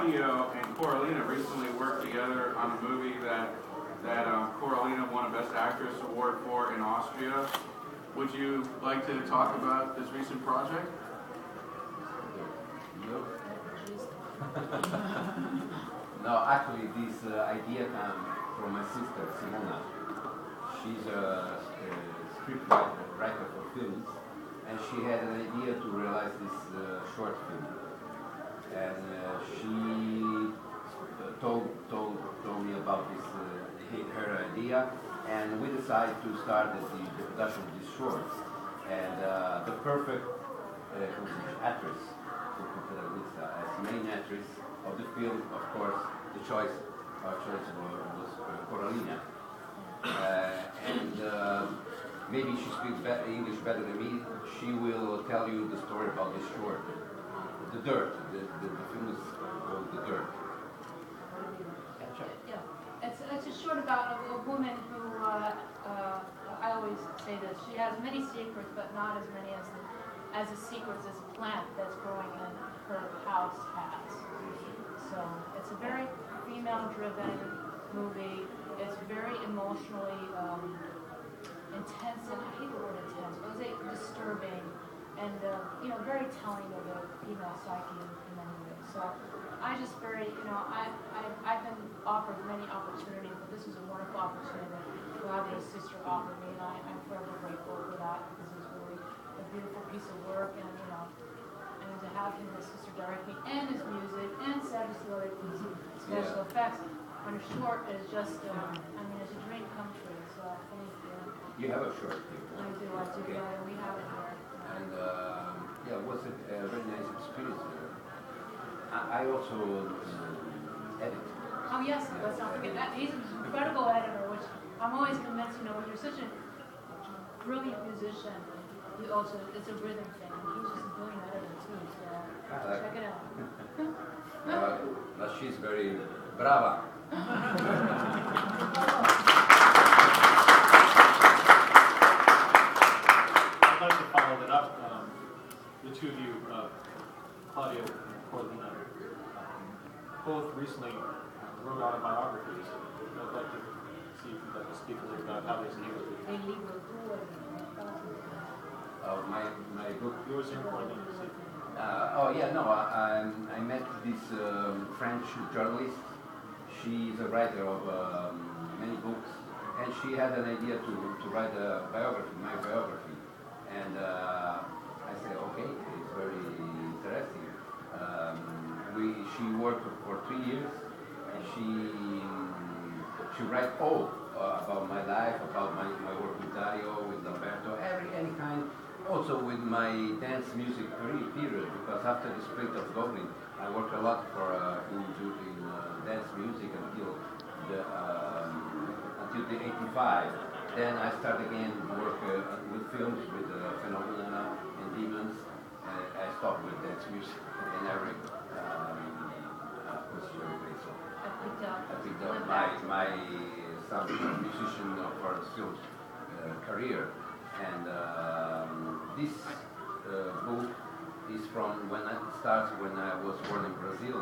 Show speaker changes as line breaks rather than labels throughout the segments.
Claudio and Coralina recently worked together on a movie that Coralina won a Best Actress award for in Austria. Would you like to talk about this recent project?
No. No, actually, this idea came from my sister Simona. She's a script writer for films, and she had an idea to realize this short film. And she told me about this her idea, and we decided to start the production of this short. And the perfect actress for Cataldi-Tassoni as main actress of the film, of course, our choice was Coralina. Maybe she speaks English better than me. She will tell you the story about this short. The Dirt. The film is called The Dirt.
Yeah, it's a short about a woman who, I always say this, she has many secrets, but not as many as the secrets as a plant that's growing in her house has. So it's a very female-driven movie. It's very emotionally intense, and I hate the word intense, but it's disturbing and very telling of the female psyche in many ways. So I just I've been offered many opportunities, but this was a wonderful opportunity that Claudio's sister offered me, and I'm forever grateful for that, because it was really a beautiful piece of work, and to have him and his sister direct me, and his music, and Savage Story, special effects on a short is just, it's a dream come true. So thank you.
You have a short film.
I do,
Okay.
yeah, and we have it here.
And was it a very nice experience? I also edit.
Oh yes, let's not forget that. He's an incredible editor, which I'm always convinced, when you're such a brilliant musician, it's a rhythm thing. And he's just a brilliant editor too, so check it out.
But she's very brava.
I'd like to follow that up. The two of you, Claudio and Coralina, both recently wrote autobiographies. I'd like to see if you'd like to speak a little about how this came to be.
My book.
Yours and Coralina.
I met this French journalist. She's a writer of many books, and she had an idea to write a biography, my biography. And I said, okay, it's very interesting. She worked for 3 years, and she write all about my life, about my work with Dario, with Lamberto, any kind. Also with my dance music career period, because after the split of Dublin, I worked a lot in dance music until the 85. Then I started again to work with films, with Phenomena and Demons. I stopped with dance music in every I picked up my some musician for film career. And this book is from when I was born in Brazil.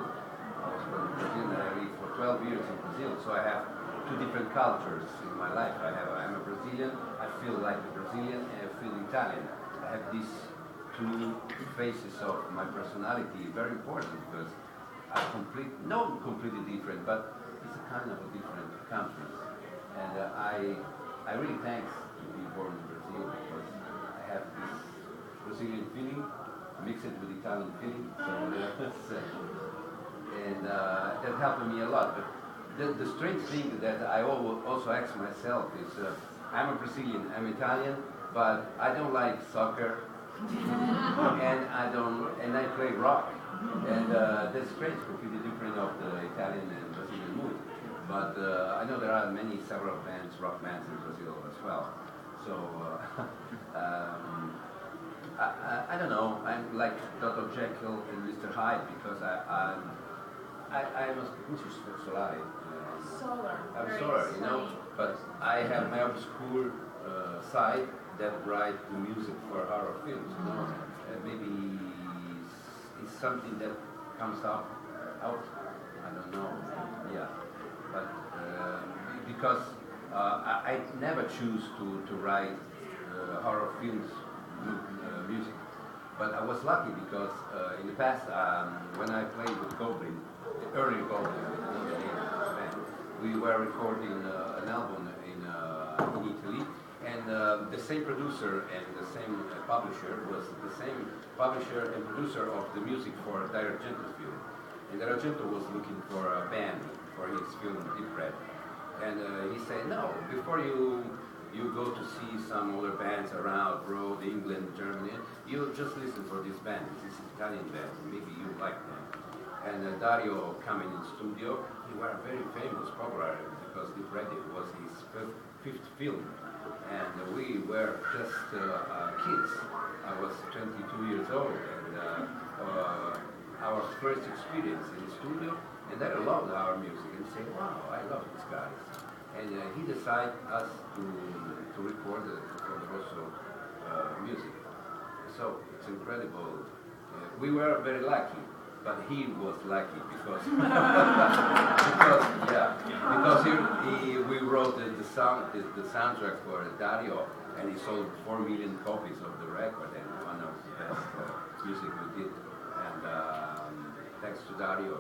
I was born in Brazil, and I lived for 12 years in Brazil. So I have two different cultures in my life. I'm a Brazilian. I feel like a Brazilian, and I feel Italian. I have these two faces of my personality. Very important, because not completely different, but it's a kind of a different countries. And I really thanks to be born in Brazil, because I have this Brazilian feeling, mix it with Italian feeling, and that helped me a lot. But the strange thing that I also ask myself is, I'm a Brazilian, I'm Italian, but I don't like soccer, and I play rock, and that's strange, completely different of the Italian and Brazilian mood. But I know there are several bands, rock bands in Brazil as well. So I don't know. I'm like Dr. Jekyll and Mr. Hyde, because I'm solar. I'm solar, but I have my obscure side that write the music for horror films. Maybe it's something that comes out don't know. Yeah, but because I never choose to write horror films music, but I was lucky because in the past when I played with Goblin, the early Goblin with another name of the band, we were recording an album in Italy, and the same producer and the same publisher was the same publisher and producer of the music for Geretta-Geretta film. And Geretta was looking for a band for his film Deep Red. And he said, no, before you go to see some other bands around abroad, England, Germany, you just listen for this band. This is Italian band, maybe you like them. And Dario coming in studio, he was very famous, popular, because Deep Red was his fifth film. And we were just kids. I was 22 years old, and our first experience in the studio, and I loved our music, and said, wow, I love these guys. And he decided us to record the Rosso music. So it's incredible. We were very lucky, but he was lucky because we wrote the soundtrack for Dario, and he sold 4 million copies of the record, and one of the best music we did. And thanks to Dario,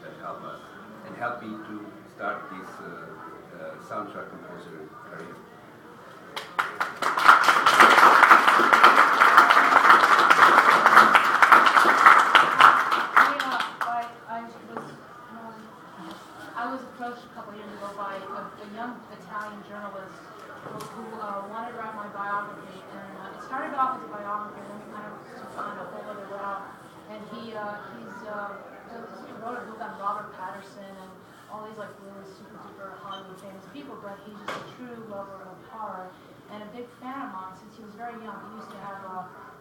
that helped us and helped me to start this soundtrack composer career.
I was approached a couple of years ago by a young Italian journalist who wanted to write my biography, and it started off as a biography, and then we kind of took on a whole other route. And he wrote a book on Robert Patterson and all these like really super duper Hollywood famous people, but he's just a true lover of horror and a big fan of mine since he was very young. He used to have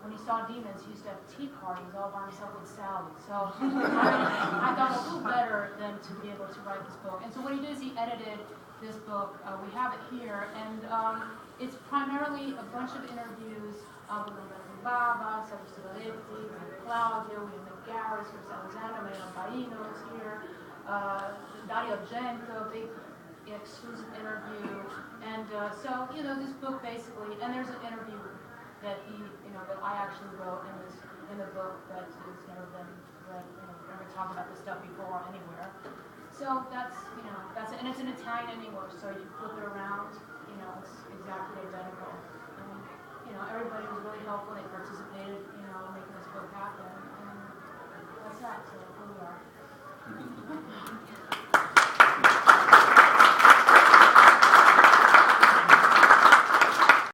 when he saw demons, he used to have tea parties all by himself with Sally. So I thought, well, who better than to be able to write this book? And so what he did is he edited this book. We have it here, and it's primarily a bunch of interviews with Umberto Bava, Sergio Simonetti, Claudio, William McGarris, Chris Alexander, Manuel Baino is here, Dario Argento, big exclusive interview. And so, this book basically, and there's an interview that that I actually wrote in the book that has never been read, never talked about this stuff before anywhere. So that's it, and it's in Italian and English, so you flip it around, it's